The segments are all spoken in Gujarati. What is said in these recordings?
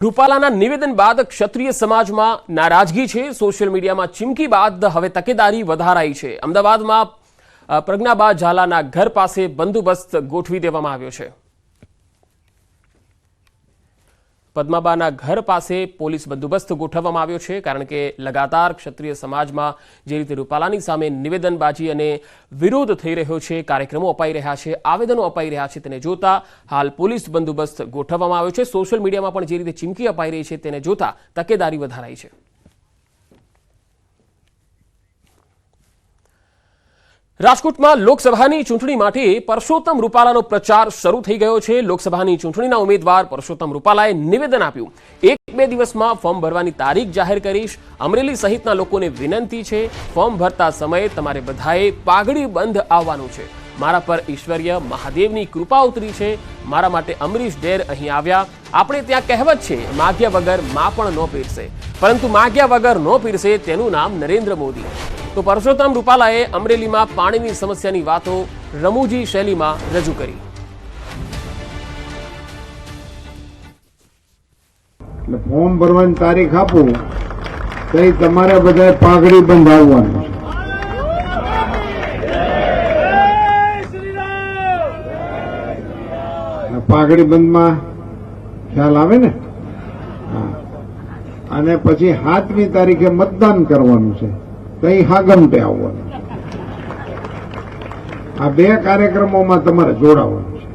રૂપાલાના નિવેદન બાદ ક્ષત્રિય સમાજમાં નારાજગી છે। સોશિયલ મીડિયામાં ચીમકી બાદ હવે તકેદારી વધારાઈ છે। અમદાવાદમાં પ્રજ્ઞાબા ઝાલાના ઘર પાસે બંદોબસ્ત ગોઠવી દેવામાં આવ્યો છે। પદ્માબાના ઘર પાસે પોલીસ બંદોબસ્ત ગોઠવવામાં આવ્યો છે, કારણ કે લગાતાર ક્ષત્રિય સમાજમાં જે રીતે રૂપાલાની સામે નિવેદનબાજી અને વિરોધ થઈ રહ્યો છે, કાર્યક્રમો અપાઈ રહ્યા છે, આવેદનો અપાઈ રહ્યા છે, તેને જોતા હાલ પોલીસ બંદોબસ્ત ગોઠવવામાં આવ્યો છે। સોશિયલ મીડિયામાં પણ જે રીતે ચીમકી અપાઈ રહી છે તેને જોતા તકેદારી વધારાઈ છે। રાજકોટમાં લોકસભાની ચૂંટણી માટે પરસોત્તમ રૂપાલાનો પ્રચાર શરૂ થઈ ગયો છે। લોકસભાની ચૂંટણીના ઉમેદવાર પરસોત્તમ રૂપાલાએ નિવેદન આપ્યું, 1-2 દિવસમાં ફોર્મ ભરવાની તારીખ જાહેર કરીશ। અમરેલી સહિતના લોકોને વિનંતી છે, ફોર્મ ભરતા સમયે તમારે બધાએ પાઘડી બંધ આવવાનું છે। મારા પર ઈશ્વરીય મહાદેવની કૃપા ઉતરી છે। મારા માટે અમરીશ ડેર અહીં આવ્યા। આપણે ત્યાં કહેવત છે, માગ્યા વગર માં પણ ન પીરસે, પરંતુ માગ્યા વગર ન પીરસે તેનું નામ નરેન્દ્ર મોદી। તો પરસોત્તમ રૂપાલાએ અમરેલીમાં પાણીની સમસ્યાની વાતો રમૂજી શૈલીમાં રજૂ કરી। ફોર્મ ભરવાની તારીખ આપું તો તમારે બધા પાઘડી બંધ આવવાનું છે। પાઘડી બંધમાં ખ્યાલ આવે ને? અને પછી 7મી તારીખે મતદાન કરવાનું છે, કઈ હાગમટે આવવાનું છે। આ 2 કાર્યક્રમોમાં તમારે જોડાવાનું છે।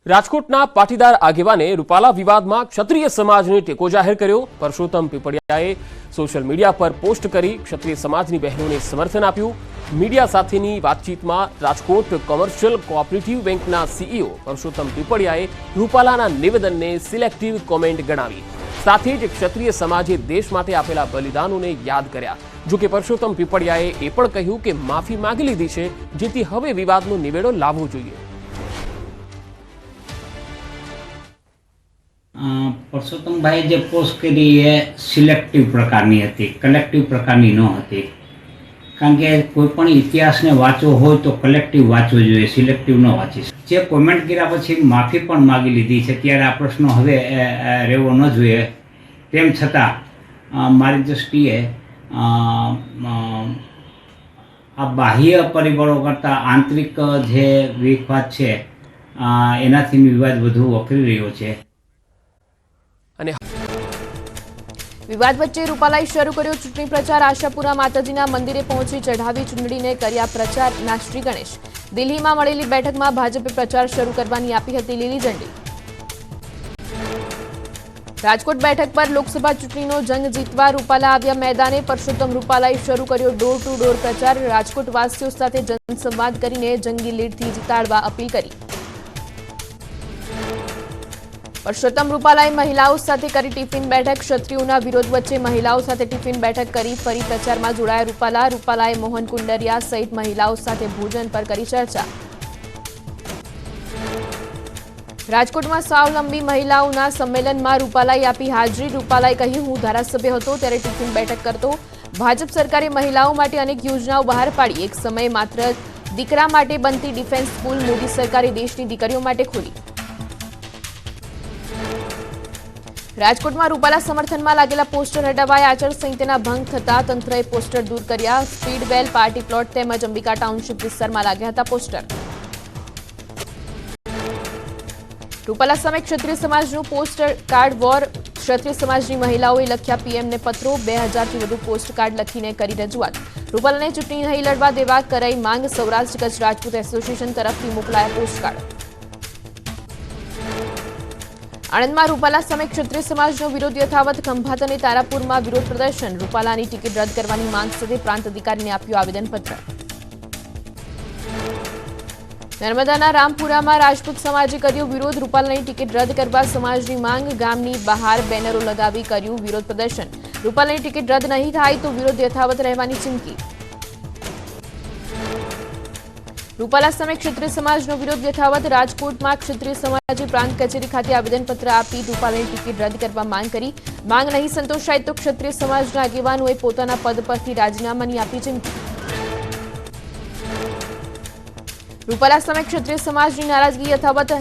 રાજકોટના પાટીદાર આગેવાને રૂપાલા વિવાદમાં ક્ષત્રિય સમાજને ટેકો જાહેર કર્યો। પરસોત્તમ પીપળિયાએ સોશિયલ મીડિયા પર પોસ્ટ કરી ક્ષત્રિય સમાજની બહેનોને સમર્થન આપ્યું। મીડિયા સાથેની વાતચીતમાં રાજકોટ કોમર્શિયલ કોઓપરેટિવ બેંકના સીઈઓ પરસોત્તમ પીપળિયાએ રૂપાલાના નિવેદનને સિલેક્ટિવ કોમેન્ટ ગણાવી। સાથે જ ક્ષત્રિય સમાજે દેશ માટે આપેલા બલિદાનોને યાદ કર્યા। જો કે પરસોત્તમ પીપળિયાએ એ પણ કહ્યું કે માફી માંગી લીધી છે, જેથી હવે વિવાદનો નિવેડો લાવવો જોઈએ। પરસોત્તમભાઈ જે પોસ્ટ કરી એ સિલેક્ટિવ પ્રકારની હતી, કલેક્ટિવ પ્રકારની ન હતી। કારણ કે કોઈ પણ ઇતિહાસને વાંચવો હોય તો કલેક્ટિવ વાંચવો જોઈએ, સિલેક્ટિવ ન વાંચી। જે કોમેન્ટ કર્યા પછી માફી પણ માગી લીધી છે, ત્યારે આ પ્રશ્ન હવે રહેવો ન જોઈએ। તેમ છતાં મારી દૃષ્ટિએ આ બાહ્ય પરિબળો કરતાં આંતરિક જે વિવાદ છે એનાથી વિવાદ વધુ વકરી રહ્યો છે। વિવાદ વચ્ચે રૂપાલાએ શરૂ કર્યો ચૂંટણી પ્રચાર। આશાપુરા માતાજીના મંદિરે પહોંચી ચઢાવી ચૂંટણીને કર્યા પ્રચારના શ્રી ગણેશ। દિલ્હીમાં મળેલી બેઠકમાં ભાજપે પ્રચાર શરૂ કરવાની આપી હતી લીલી ઝંડી। રાજકોટ બેઠક પર લોકસભા ચૂંટણીનો જંગ જીતવા રૂપાલા આવ્યા મેદાને। પરસોત્તમ રૂપાલાએ શરૂ કર્યો ડોર ટુ ડોર પ્રચાર। રાજકોટ વાસીઓ સાથે જનસંવાદ કરીને જંગી લીડથી જીતાડવા અપીલ કરી। પરસોત્તમ રૂપાલાએ મહિલાઓ સાથે કરી ટિફિન બેઠક। ક્ષત્રિયોના વિરોધ વચ્ચે મહિલાઓ સાથે ટિફિન બેઠક કરી ફરી પ્રચારમાં જોડાયા રૂપાલા। રૂપાલાએ મોહન કુંડરિયા સહિત મહિલાઓ સાથે ભોજન પર કરી ચર્ચા। રાજકોટમાં સ્વાવલંબી મહિલાઓના સંમેલનમાં રૂપાલાએ આપી હાજરી। રૂપાલાએ કહ્યું, હું ધારાસભ્ય હતો ત્યારે ટિફિન બેઠક કરતો। ભાજપ સરકારે મહિલાઓ માટે અનેક યોજનાઓ બહાર પાડી। એક સમયે માત્ર દીકરા માટે બનતી ડિફેન્સ સ્કૂલ મોદી સરકારે દેશની દીકરીઓ માટે ખોલી। રાજકોટમાં રૂપાલા સમર્થનમાં લાગેલા પોસ્ટર હટાવાયા। આચારસંહિતાના ભંગ થતા તંત્રએ પોસ્ટર દૂર કર્યા। સ્પીડવેલ, પાર્ટી પ્લોટ તેમજ અંબિકા ટાઉનશીપ વિસ્તારમાં લાગ્યા હતા પોસ્ટર। રૂપાલા સામે ક્ષત્રિય સમાજનું પોસ્ટર કાર્ડ વોર। ક્ષત્રિય સમાજની મહિલાઓએ લખ્યા પીએમને પત્રો। 2000થી વધુ પોસ્ટ કાર્ડ લખીને કરી રજૂઆત। રૂપાલાને ચૂંટણી નહીં લડવા દેવા કરાઈ માંગ। સૌરાષ્ટ્ર કચ્છ રાજપૂત એસોસિએશન તરફથી મોકલાયા પોસ્ટકાર્ડ। આણંદમાં રૂપાલા સામે ક્ષત્રિય સમાજનો વિરોધ યથાવત। ખંભાત અને તારાપુરમાં વિરોધ પ્રદર્શન। રૂપાલાની ટિકિટ રદ કરવાની માંગ સાથે પ્રાંત અધિકારીને આપ્યું આવેદનપત્ર। નર્મદાના રામપુરામાં રાજપૂત સમાજે કર્યો વિરોધ। રૂપાલાની ટિકિટ રદ કરવા સમાજની માંગ। ગામની બહાર બેનરો લગાવી કર્યું વિરોધ પ્રદર્શન। રૂપાલાની ટિકિટ રદ નહીં થાય તો વિરોધ યથાવત રહેવાની ચીમકી। રૂપાલા સામે ક્ષત્રિય સમાજનો વિરોધ યથાવત। રાજકોટમાં ક્ષત્રિય સમાજે પ્રાંત કચેરી ખાતે આવેદનપત્ર આપી રૂપાલાની ટિકિટ રદ કરવા માંગ કરી। માંગ નહીં સંતોષાય તો ક્ષત્રિય સમાજના આગેવાનોએ પોતાના પદ પરથી રાજીનામાની આપી ચીમકી। રૂપાલા સામે ક્ષત્રિય સમાજની નારાજગી યથાવત।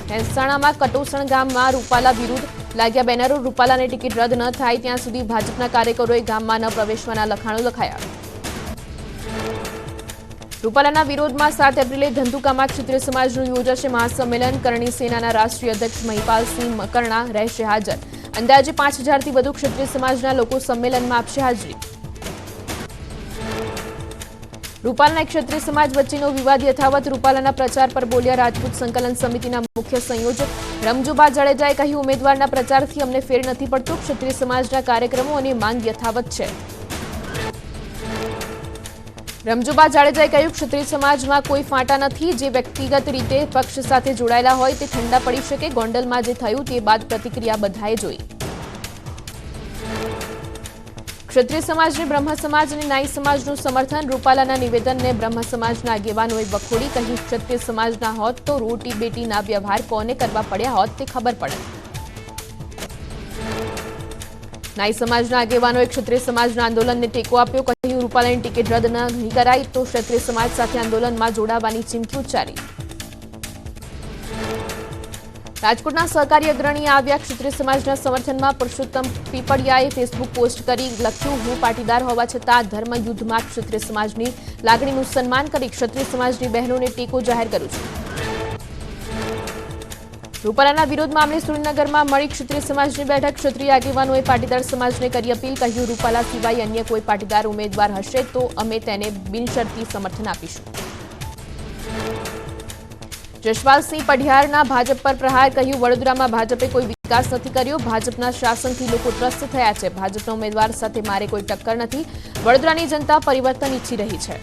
મહેસાણામાં કટોસણ ગામમાં રૂપાલા વિરુદ્ધ લાગ્યા બેનરો. રૂપાલાને ટિકિટ રદ ન થાય ત્યાં સુધી ભાજપના કાર્યકરોએ ગામમાં ન પ્રવેશવાના લખાણો લખાયા. રૂપાલાના વિરોધમાં 7 એપ્રિલે ધંધુકામાં ક્ષત્રિય સમાજનું યોજાશે મહાસંમેલન. કરણી સેનાના રાષ્ટ્રીય અધ્યક્ષ મહિપાલસિંહ મકરણા રહેશે હાજર. અંદાજે 5000થી વધુ ક્ષત્રિય સમાજના લોકો સંમેલનમાં આપશે હાજરી. રૂપાલાના ક્ષત્રિય સમાજ વચ્ચેનો વિવાદ યથાવત. રૂપાલાના પ્રચાર પર બોલ્યા રાજપૂત સંકલન સમિતિના મુખ્ય સંયોજક રમજુબા જાડેજાએ કહ્યું, ઉમેદવારના પ્રચારથી અમને ફેર નથી પડતો. ક્ષત્રિય સમાજના કાર્યક્રમો અને માંગ યથાવત છે. રમજુબા જાડેજાએ કહ્યું, ક્ષત્રિય સમાજમાં કોઈ ફાંટા નથી. જે વ્યક્તિગત રીતે પક્ષ સાથે જોડાયેલા હોય તે ઠંડા પડી શકે. ગોંડલમાં જે થયું તે બાદ પ્રતિક્રિયા બધાએ જોઈ. ક્ષત્રિય સમાજને બ્રહ્મ સમાજ અને નાઈ સમાજનું સમર્થન. રૂપાલાના નિવેદનને બ્રહ્મ સમાજના આગેવાનોએ વખોડી. કહ્યું, ક્ષત્રિય સમાજના હોત તો રોટી બેટીના વ્યવહાર કોને કરવા પડ્યા હોત તે ખબર પડે. નાઈ સમાજના આગેવાનોએ ક્ષત્રિય સમાજના આંદોલનને ટેકો આપ્યો. કહ્યું, રૂપાલાની ટિકિટ રદ નહીં કરાય તો ક્ષત્રિય સમાજ સાથે આંદોલનમાં જોડાવાની ચીમકી ઉચ્ચારી. રાજકોટના સહકારી અગ્રણી આવ્યા ક્ષત્રિય સમાજના સમર્થનમાં. પુરુષોત્તમ પીપળિયાએ ફેસબુક પોસ્ટ કરી લખ્યું, હું પાટીદાર હોવા છતાં ધર્મ યુદ્ધમાં ક્ષત્રિય સમાજની લાગણીનું સન્માન કરી ક્ષત્રિય સમાજની બહેનોને ટેકો જાહેર કરું છું. રૂપાલાના વિરોધ મામલે સુરેન્દ્રનગરમાં મળી ક્ષત્રિય સમાજની બેઠક. ક્ષત્રિય આગેવાનોએ પાટીદાર સમાજને કરી અપીલ. કહ્યું, રૂપાલા સિવાય અન્ય કોઈ પાટીદાર ઉમેદવાર હશે તો અમે તેને બિનશરતી સમર્થન આપીશું. જશપાલસિંહ પઢિયારના ભાજપ પર પ્રહાર. કહ્યું, વડોદરામાં ભાજપે કોઈ વિકાસ નથી કર્યો. ભાજપના શાસનથી લોકો ત્રસ્ત થયા છે. ભાજપના ઉમેદવાર સાથે મારે કોઈ ટક્કર નથી. વડોદરાની જનતા પરિવર્તન ઈચ્છી રહી છે.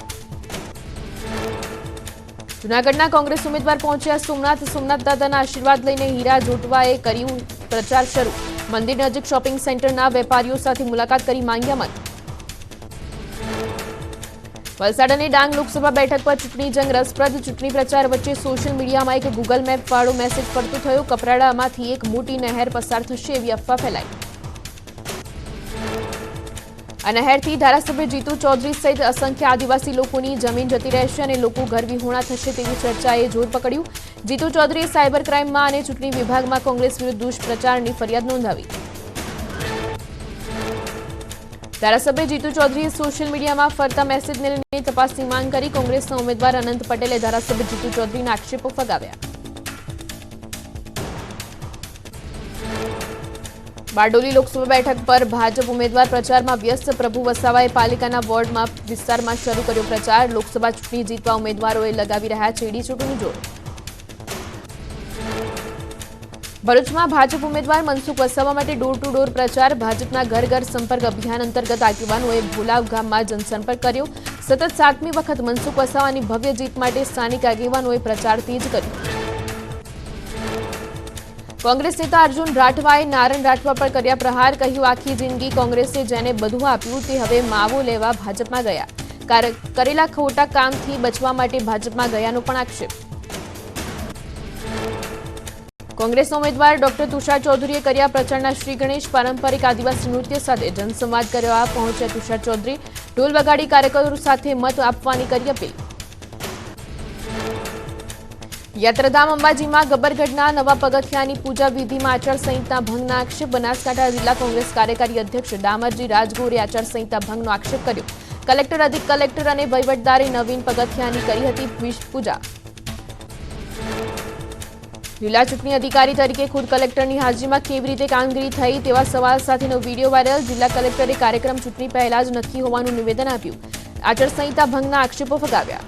જૂનાગઢના કોંગ્રેસ ઉમેદવાર પહોંચ્યા સોમનાથ. સોમનાથ દાદાના આશીર્વાદ લઈને હીરા જોટવાએ કર્યું પ્રચાર શરૂ. મંદિર નજીક શોપિંગ સેન્ટરના વેપારીઓ સાથે મુલાકાત કરી માંગ્યા મત. વલસાડ અને ડાંગ લોકસભા બેઠક પર ચૂંટણી જંગ રસપ્રદ. ચૂંટણી પ્રચાર વચ્ચે સોશિયલ મીડિયામાં એક ગૂગલ મેપ વાળો મેસેજ પડતો થયો. કપરાડામાંથી એક મોટી નહેર પસાર થશે એવી અફવા ફેલાઈ. આ નહેરથી ધારાસભ્ય જીતુ ચૌધરી સહિત અસંખ્ય આદિવાસી લોકોની જમીન જતી રહેશે અને લોકો ઘર વિહોણા થશે તેવી ચર્ચાએ જોર પકડ્યું. જીતુ ચૌધરીએ સાયબર ક્રાઇમમાં અને ચૂંટણી વિભાગમાં કોંગ્રેસ વિરુદ્ધ દુષ્પ્રચારની ફરિયાદ નોંધાવી. ધારાસભ્ય જીતુ ચૌધરીએ સોશિયલ મીડિયામાં ફરતા મેસેજને લઈને તપાસની માંગ કરી. કોંગ્રેસના ઉમેદવાર અનંત પટેલે ધારાસભ્ય જીતુ ચૌધરીના આક્ષેપો ફગાવ્યા. બારડોલી લોકસભા બેઠક પર ભાજપ ઉમેદવાર પ્રચારમાં વ્યસ્ત. પ્રભુ વસાવાએ પાલિકાના વોર્ડમાં વિસ્તારમાં શરૂ કર્યો પ્રચાર. લોકસભા ચૂંટણી જીતવા ઉમેદવારોએ લગાવી રહ્યા છે એડી ચૂંટણી જોર. ભરૂચમાં ભાજપ ઉમેદવાર મનસુખ વસાવા માટે ડોર ટુ ડોર પ્રચાર. ભાજપના ઘર ઘર સંપર્ક અભિયાન અંતર્ગત આગેવાનોએ ભોલાવ ગામમાં જનસંપર્ક કર્યો. સતત 7મી વખત મનસુખ વસાવાની ભવ્ય જીત માટે સ્થાનિક આગેવાનોએ પ્રચાર તેજ કર્યો. કોંગ્રેસ નેતા અર્જુન રાઠવાએ નારણ રાઠવા પર કર્યા પ્રહાર. કહ્યું, આખી જિંદગી કોંગ્રેસે જેને બધું આપ્યું તે હવે માવો લેવા ભાજપમાં ગયા. કરેલા ખોટા કામથી બચવા માટે ભાજપમાં ગયાનો પણ આક્ષેપ. કોંગ્રેસના ઉમેદવાર ડોક્ટર તુષાર ચૌધરીએ કર્યા પ્રચારના શ્રી ગણેશ. પારંપરિક આદિવાસી નૃત્ય સાથે જનસંવાદ કરવા પહોંચ્યા તુષાર ચૌધરી. ઢોલ વગાડી કાર્યકરો સાથે મત આપવાની કરી અપીલ. યાત્રાધામ અંબાજીમાં ગબ્બરગઢના નવા પગથિયાની પૂજા વિધિમાં આચારસંહિતા ભંગના આક્ષેપ. બનાસકાંઠા જિલ્લા કોંગ્રેસ કાર્યકારી અધ્યક્ષ ડામરજી રાજગોરે આચારસંહિતા ભંગનો આક્ષેપ કર્યો. કલેક્ટર, અધિક કલેક્ટર અને વહીવટદારે નવીન પગથિયાની કરી હતી પૂજા. જિલ્લા ચૂંટણી અધિકારી તરીકે ખુદ કલેક્ટરની હાજરીમાં કેવી રીતે કામગીરી થઈ તેવા સવાલ સાથેનો વિડીયો વાયરલ. જિલ્લા કલેક્ટરે કાર્યક્રમ ચૂંટણી પહેલા જ નક્કી હોવાનું નિવેદન આપ્યું. આચારસંહિતા ભંગના આક્ષેપો ફગાવ્યા.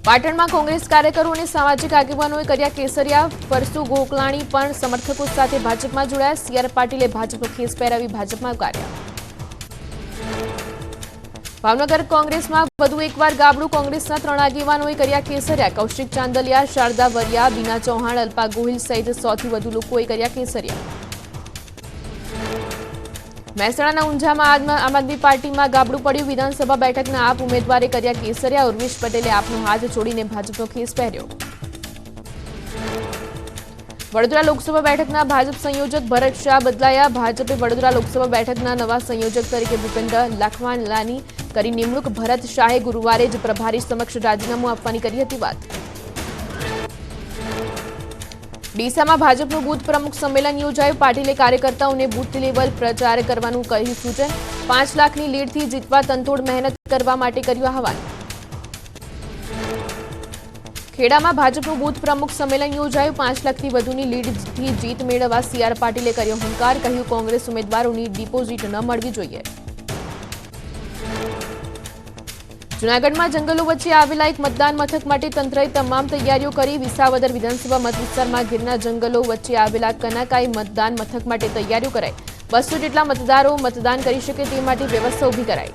પાટણમાં કોંગ્રેસ કાર્યકરો અને સામાજિક આગેવાનોએ કર્યા કેસરિયા. પરસુ ગોકલાણી પણ સમર્થકો સાથે ભાજપમાં જોડાયા. સી.આર. પાટીલે ભાજપનો ખેસ પહેરાવી ભાજપમાં ઉતાર્યા. ભાવનગર કોંગ્રેસમાં વધુ એકવાર ગાબડું. કોંગ્રેસના 3 આગેવાનોએ કર્યા કેસરિયા. કૌશિક ચાંદલિયા, શારદા વરિયા, બીના ચૌહાણ, અલ્પા ગોહિલ સહિત 100થી વધુ લોકોએ કર્યા કેસરિયા. મહેસાણાના ઊંઝામાં આમ આદમી પાર્ટીમાં ગાબડું પડ્યું. વિધાનસભા બેઠકના આપ ઉમેદવારે કર્યા કેસરિયા. ઉર્વિશ પટેલે આપનો હાથ છોડીને ભાજપનો ખેસ પહેર્યો. વડોદરા લોકસભા બેઠકના ભાજપ સંયોજક ભરત શાહ બદલાયા. ભાજપે વડોદરા લોકસભા બેઠકના નવા સંયોજક તરીકે ભૂપેન્દ્ર લાખવાલાની કરી નિમણૂક. ભરત શાહે ગુરુવારે જ પ્રભારી સમક્ષ રાજીનામું આપવાની કરી હતી વાત. ડીસામાં ભાજપનું બૂથ પ્રમુખ સંમેલન યોજાયું. પાટીલે કાર્યકર્તાઓને બૂથ લેવલ પ્રચાર કરવાનું કહ્યું સૂચન. 5 લાખની લીડથી જીતવા તનતોડ મહેનત કરવા માટે કર્યું આહવાન. ખેડામાં ભાજપનું બૂથ પ્રમુખ સંમેલન યોજાયું. 5 લાખથી વધુની લીડથી જીત મેળવવા સી.આર. પાટીલે કર્યો હુંકાર. કહ્યું કોંગ્રેસ ઉમેદવારોની ડિપોઝિટ ન મળવી જોઈએ. જૂનાગઢમાં જંગલો વચ્ચે આવેલા એક મતદાન મથક માટે તંત્રએ તમામ તૈયારીઓ કરી. વિસાવદર વિધાનસભા મત વિસ્તારમાં ગીરના જંગલો વચ્ચે આવેલા કનાકાઈ મતદાન મથક માટે તૈયારીઓ કરાઈ. 200 જેટલા મતદારો મતદાન કરી શકે તે માટે વ્યવસ્થા ઊભી કરાઈ.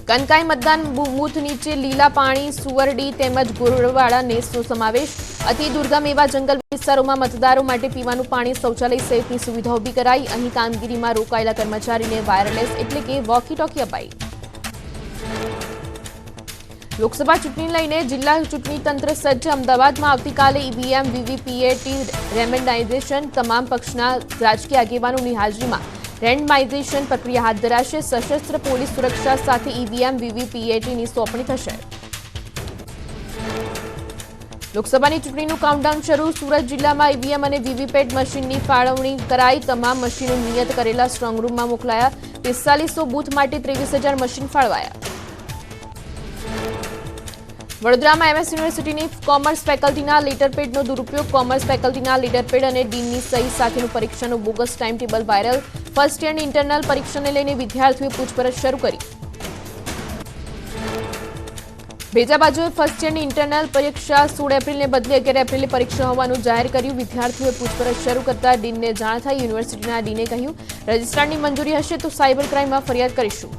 કનકાઈ મતદાન બૂથ નીચે લીલા પાણી, સુવરડી તેમજ ગોળવાળા નેસનો સમાવેશ. અતિ દુર્ગમ એવા જંગલ વિસ્તારોમાં મતદારો માટે પીવાનું પાણી, શૌચાલય સહિતની સુવિધા ઊભી કરાઈ. અહીં કામગીરીમાં રોકાયેલા કર્મચારીને વાયરલેસ એટલે કે વોકી ટોકી અપાઈ. લોકસભા ચૂંટણી લઈને જિલ્લા ચૂંટણી તંત્ર સજ્જ. અમદાવાદમાં આવતીકાલે ઈવીએમ, વીવીપીએટી રેન્ડમાઇઝેશન. તમામ પક્ષના રાજકીય આગેવાનોની હાજરીમાં રેન્ડમાઇઝેશન પ્રક્રિયા હાથ ધરાશે. સશસ્ત્ર પોલીસ સુરક્ષા સાથે ઈવીએમ, વીવીપીએટીની સોંપણી થશે. લોકસભાની ચૂંટણીનું કાઉન્ટડાઉન શરૂ. સુરત જિલ્લામાં ઈવીએમ અને વીવીપેટ મશીનની ફાળવણી કરાઈ. તમામ મશીનો નિયત કરેલા સ્ટ્રોંગરૂમમાં મોકલાયા. 4500 બૂથ માટે 23,000 મશીન ફાળવાયા. વડોદરામાં એમએસ યુનિવર્સિટીની કોમર્સ ફેકલ્ટીના લેટરપેડનો દુરુપયોગ. કોમર્સ ફેકલ્ટીના લેટરપેડ અને ડીનની સહી સાથેનું પરીક્ષાનું bogus time table viral. First યરની ઇન્ટરનલ પરીક્ષાને લઈને વિદ્યાર્થીઓએ પૂછપરછ શરૂ કરી. ભેજાબાજુએ ફર્સ્ટ યરની ઇન્ટરનલ પરીક્ષા 16 એપ્રિલને બદલે 11 એપ્રિલે પરીક્ષા હોવાનું જાહેર કર્યું. વિદ્યાર્થીઓએ પૂછપરછ શરૂ કરતા ડીનને જાણ થઈ. યુનિવર્સિટીના ડીને કહ્યું, રજિસ્ટ્રારની મંજૂરી હશે તો સાયબર ક્રાઇમમાં ફરિયાદ કરીશું.